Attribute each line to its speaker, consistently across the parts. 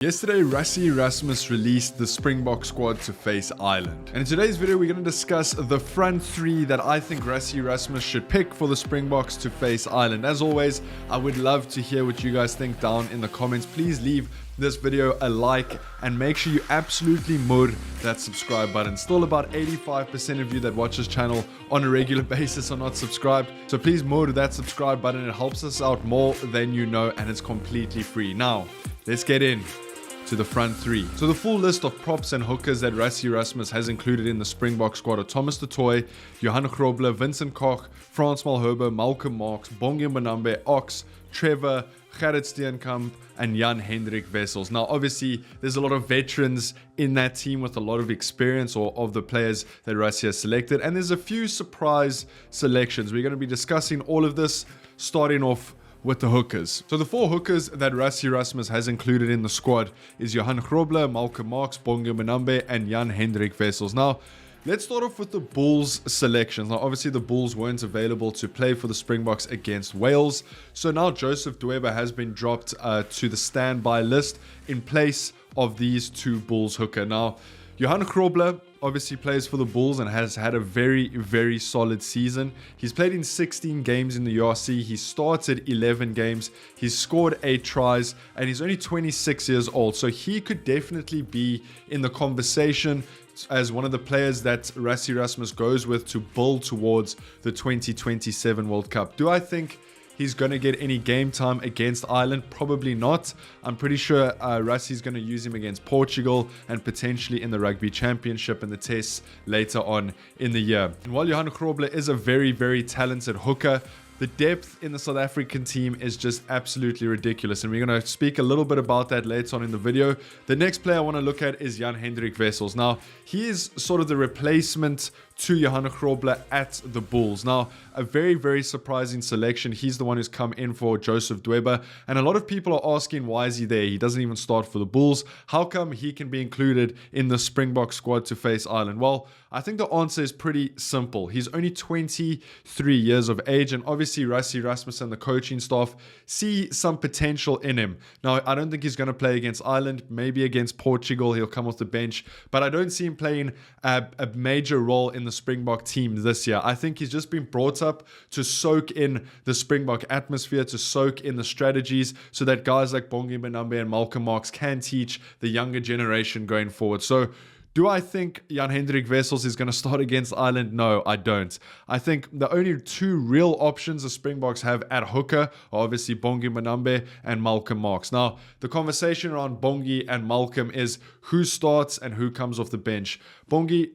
Speaker 1: Yesterday, Rassie released the Springbok squad to face Ireland. And in today's video, we're going to discuss the front three that I think Rassie should pick for the Springboks to face Ireland. As always, I would love to hear what you guys think down in the comments. Please leave this video a like and make sure you absolutely mud that subscribe button. Still about 85% of you that watch this channel on a regular basis are not subscribed. So please mud that subscribe button. It helps us out more than you know, and it's completely free. Now, let's get in to the front three. So the full list of props and hookers that Rassie has included in the Springbok squad are Thomas de Toit, Johan Grobler, Vincent Coetzee, Frans Malherbe, Malcolm Marx, Bongi Mbonambi, Ox, Trevor, Kestyn Camp, and Jan-Hendrik Wessels. Now, obviously, there's a lot of veterans in that team with a lot of experience, or of the players that Rassie has selected, and there's a few surprise selections. We're going to be discussing all of this, starting off with the hookers. So the four hookers that Rassie has included in the squad is Johan Grobler, Malcolm Marx, Bongi Mbonambi, and Jan-Hendrik Wessels. Now, let's start off with the Bulls selections. Now, obviously, the Bulls weren't available to play for the Springboks against Wales. So now Joseph Dweba has been dropped to the standby list in place of these two Bulls hooker. Now, Johan Grobler obviously plays for the Bulls and has had a very, very solid season. He's played in 16 games in the URC. He started 11 games. He's scored 8 tries, and he's only 26 years old. So he could definitely be in the conversation as one of the players that Rassie goes with to build towards the 2027 World Cup. Do I think he's going to get any game time against Ireland? Probably not. I'm pretty sure Rassie's going to use him against Portugal and potentially in the Rugby Championship and the tests later on in the year. And while Johan Grobler is a very, very talented hooker, the depth in the South African team is just absolutely ridiculous, and we're going to speak a little bit about that later on in the video. The next player I want to look at is Jan-Hendrik Wessels. Now, he is sort of the replacement to Johan Grobler at the Bulls. Now, a very, very surprising selection. He's the one who's come in for Joseph Dweba, and a lot of people are asking, why is he there? He doesn't even start for the Bulls. How come he can be included in the Springbok squad to face Ireland? Well, I think the answer is pretty simple. He's only 23 years of age, and obviously Rassie and the coaching staff see some potential in him. Now, I don't think he's going to play against Ireland. Maybe against Portugal, he'll come off the bench, but I don't see him playing a major role in the Springbok team this year. I think he's just been brought up to soak in the Springbok atmosphere, to soak in the strategies, so that guys like Bongi Mbonambi and Malcolm Marx can teach the younger generation going forward. So, do I think Jan-Hendrik Wessels is going to start against Ireland? No, I don't. I think the only two real options the Springboks have at hooker are obviously Bongi Mbonambi and Malcolm Marx. Now, the conversation around Bongi and Malcolm is who starts and who comes off the bench. Bongi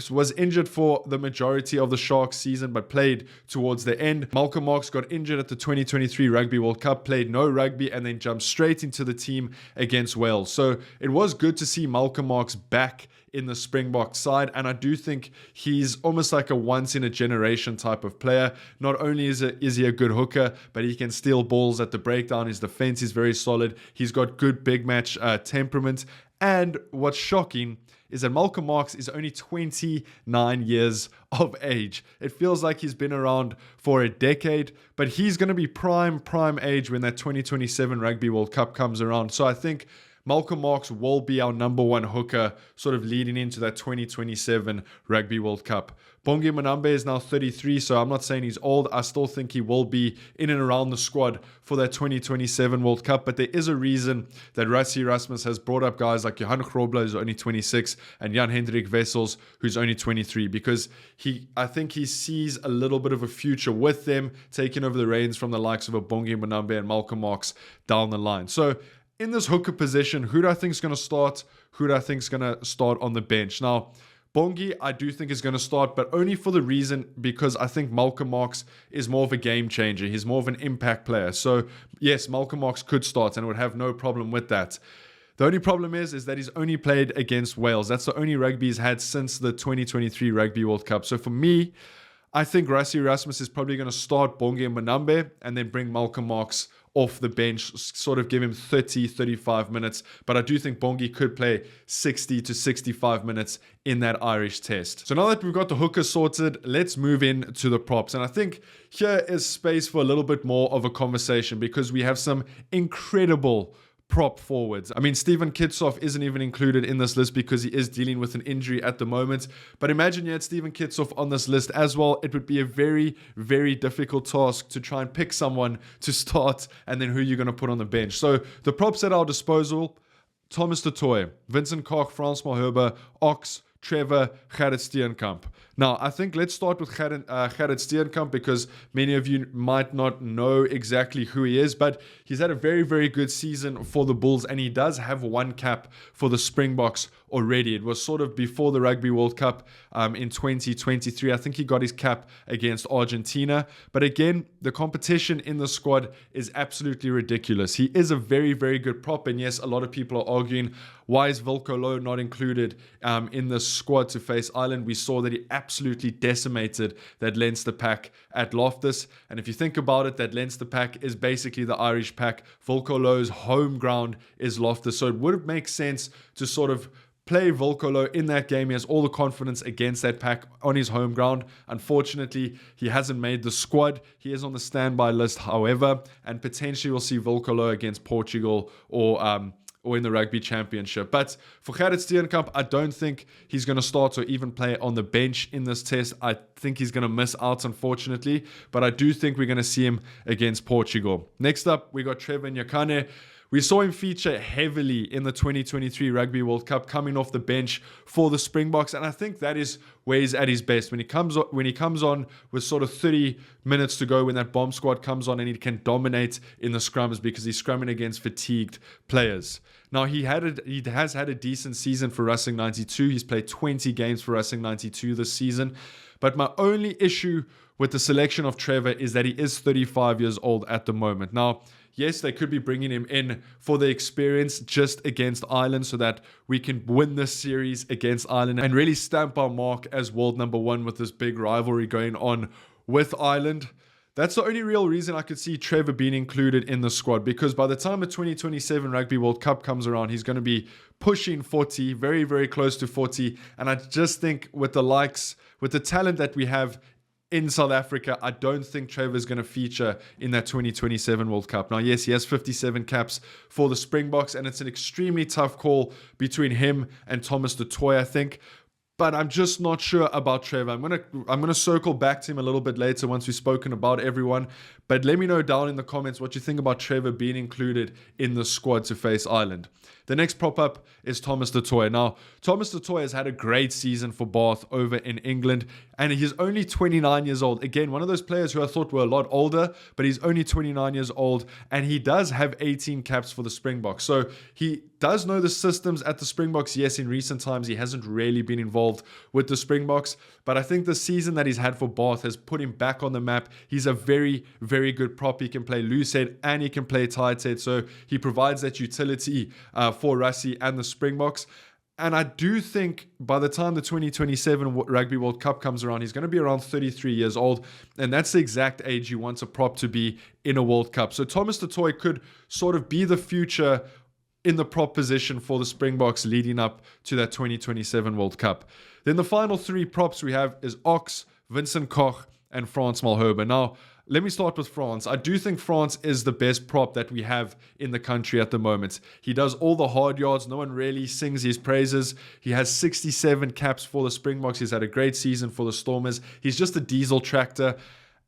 Speaker 1: was injured for the majority of the Sharks season, but played towards the end. Malcolm Marx got injured at the 2023 Rugby World Cup, played no rugby, and then jumped straight into the team against Wales. So it was good to see Malcolm Marx back in the Springbok side, and I do think he's almost like a once-in-a-generation type of player. Not only is he a good hooker, but he can steal balls at the breakdown. His defense is very solid. He's got good big match temperament, and what's shocking is that Malcolm Marx is only 29 years of age. It feels like he's been around for a decade, but he's going to be prime age when that 2027 Rugby World Cup comes around. So I think Malcolm Marx will be our number one hooker sort of leading into that 2027 Rugby World Cup. Bongi Mbonambi is now 33, so I'm not saying he's old. I still think he will be in and around the squad for that 2027 World Cup, but there is a reason that Rassie has brought up guys like Johan Grobler, who's only 26, and Jan-Hendrik Wessels, who's only 23, because I think he sees a little bit of a future with them, taking over the reins from the likes of a Bongi Mbonambi and Malcolm Marx down the line. So, in this hooker position, who do I think is going to start? Who do I think is going to start on the bench? Now, Bongi, I do think is going to start, but only for the reason because I think Malcolm Marx is more of a game changer. He's more of an impact player. So, yes, Malcolm Marx could start and would have no problem with that. The only problem is that he's only played against Wales. That's the only rugby he's had since the 2023 Rugby World Cup. So, for me, I think Rassie is probably going to start Bongi Mbonambi and then bring Malcolm Marx off the bench, sort of give him 35 minutes. But I do think Bongi could play 60 to 65 minutes in that Irish test. So now that we've got the hooker sorted, let's move in to the props. And I think here is space for a little bit more of a conversation because we have some incredible prop forwards. I mean, Stephen Kitsoff isn't even included in this list because he is dealing with an injury at the moment. But imagine you had Stephen Kitsoff on this list as well. It would be a very, very difficult task to try and pick someone to start and then who you're going to put on the bench. So the props at our disposal: Thomas du Toit, Vincent Coetzee, Frans Malherbe, Ox, Trevor, Kestyn Camp. Now, I think let's start with Kestyn Camp because many of you might not know exactly who he is, but he's had a very, very good season for the Bulls, and he does have one cap for the Springboks already. It was sort of before the Rugby World Cup in 2023. I think he got his cap against Argentina. But again, the competition in the squad is absolutely ridiculous. He is a very, very good prop, and yes, a lot of people are arguing, why is Wilco Louw not included in the squad to face Ireland? We saw that he absolutely decimated that Leinster pack at Loftus. And if you think about it, that Leinster pack is basically the Irish pack. Wilco Louw's home ground is Loftus. So it would make sense to sort of play Wilco Louw in that game. He has all the confidence against that pack on his home ground. Unfortunately, he hasn't made the squad. He is on the standby list, however, and potentially we'll see Wilco Louw against Portugal or in the Rugby Championship. But for Kestyn Camp, I don't think he's going to start or even play on the bench in this test. I think he's going to miss out, unfortunately, but I do think we're going to see him against Portugal. Next up, we got Trevor Nyakane. We saw him feature heavily in the 2023 Rugby World Cup, coming off the bench for the Springboks, and I think that is where he's at his best. When he comes on with sort of 30 minutes to go, when that bomb squad comes on and he can dominate in the scrums because he's scrumming against fatigued players. Now, he has had a decent season for Racing 92. He's played 20 games for Racing 92 this season. But my only issue with the selection of Trevor is that he is 35 years old at the moment. Now, yes, they could be bringing him in for the experience just against Ireland so that we can win this series against Ireland and really stamp our mark as world number one with this big rivalry going on with Ireland. That's the only real reason I could see Trevor being included in the squad, because by the time the 2027 Rugby World Cup comes around, he's going to be pushing 40, very, very close to 40. And I just think with the talent that we have in South Africa, I don't think Trevor is going to feature in that 2027 World Cup. Now, yes, he has 57 caps for the Springboks, and it's an extremely tough call between him and Thomas du Toit, I think. But I'm just not sure about Trevor. I'm gonna circle back to him a little bit later once we've spoken about everyone. But let me know down in the comments what you think about Trevor being included in the squad to face Ireland. The next prop up is Thomas du Toit. Now, Thomas du Toit has had a great season for Bath over in England, and he's only 29 years old. Again, one of those players who I thought were a lot older, but he's only 29 years old, and he does have 18 caps for the Springboks. So he does know the systems at the Springboks. Yes, in recent times, he hasn't really been involved with the Springboks, but I think the season that he's had for Bath has put him back on the map. He's a very, very good prop. He can play loose head and he can play tight head, so he provides that utility for Rassie and the Springboks. And I do think by the time the 2027 Rugby World Cup comes around, he's going to be around 33 years old. And that's the exact age you want a prop to be in a World Cup. So Thomas du Toit could sort of be the future in the prop position for the Springboks leading up to that 2027 World Cup. Then the final three props we have is Ox, Vincent Coetzee, and Frans Malherbe. Now, let me start with Frans. I do think Frans is the best prop that we have in the country at the moment. He does all the hard yards. No one really sings his praises. He has 67 caps for the Springboks. He's had a great season for the Stormers. He's just a diesel tractor.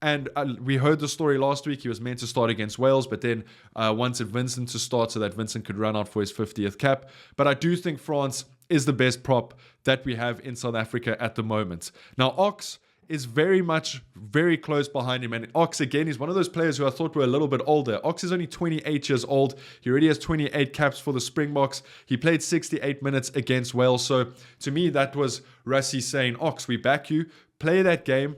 Speaker 1: And we heard the story last week. He was meant to start against Wales, but then wanted Vincent to start so that Vincent could run out for his 50th cap. But I do think Frans is the best prop that we have in South Africa at the moment. Now, Ox is very close behind him. And Ox, again, is one of those players who I thought were a little bit older. Ox is only 28 years old. He already has 28 caps for the Springboks. He played 68 minutes against Wales. So to me, that was Rassie saying, Ox, we back you. Play that game.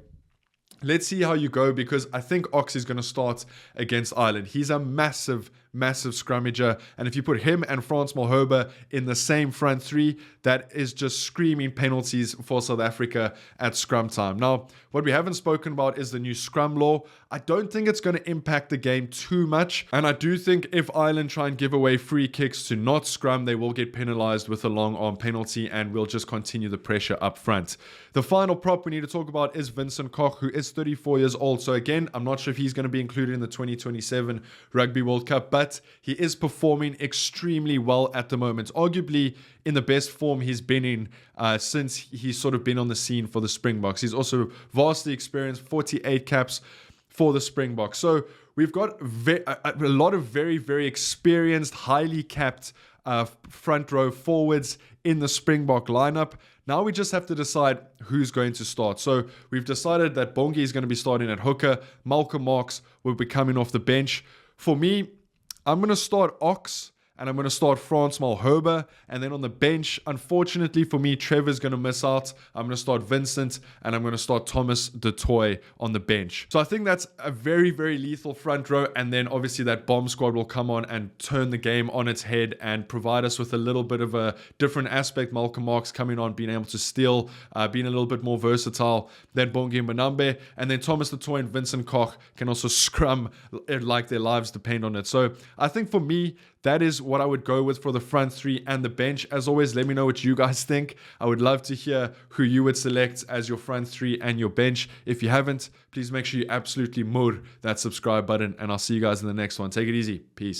Speaker 1: Let's see how you go, because I think Ox is going to start against Ireland. He's a massive scrummager, and if you put him and Frans Malherbe in the same front three, that is just screaming penalties for South Africa at scrum time. Now, what we haven't spoken about is the new scrum law. I don't think it's going to impact the game too much, and I do think if Ireland try and give away free kicks to not scrum, they will get penalized with a long arm penalty, and we'll just continue the pressure up front. The final prop we need to talk about is Vincent Coetzee, who is 34 years old. So again, I'm not sure if he's going to be included in the 2027 Rugby World Cup, but but he is performing extremely well at the moment. Arguably in the best form he's been in since he's sort of been on the scene for the Springboks. He's also vastly experienced, 48 caps for the Springboks. So we've got a lot of very, very experienced, highly capped front row forwards in the Springbok lineup. Now we just have to decide who's going to start. So we've decided that Bongi is going to be starting at hooker. Malcolm Marx will be coming off the bench. For me, I'm going to start Ox, and I'm going to start Frans Malherbe. And then on the bench, unfortunately for me, Trevor's going to miss out. I'm going to start Vincent, and I'm going to start Thomas du Toit on the bench. So I think that's a very, very lethal front row. And then obviously that bomb squad will come on and turn the game on its head and provide us with a little bit of a different aspect. Malcolm Marx coming on, being able to steal, being a little bit more versatile than Bongi Mbonambi. And then Thomas du Toit and Vincent Coetzee can also scrum like their lives depend on it. So I think for me, that is what I would go with for the front three and the bench. As always, let me know what you guys think. I would love to hear who you would select as your front three and your bench. If you haven't, please make sure you absolutely murder that subscribe button, and I'll see you guys in the next one. Take it easy. Peace.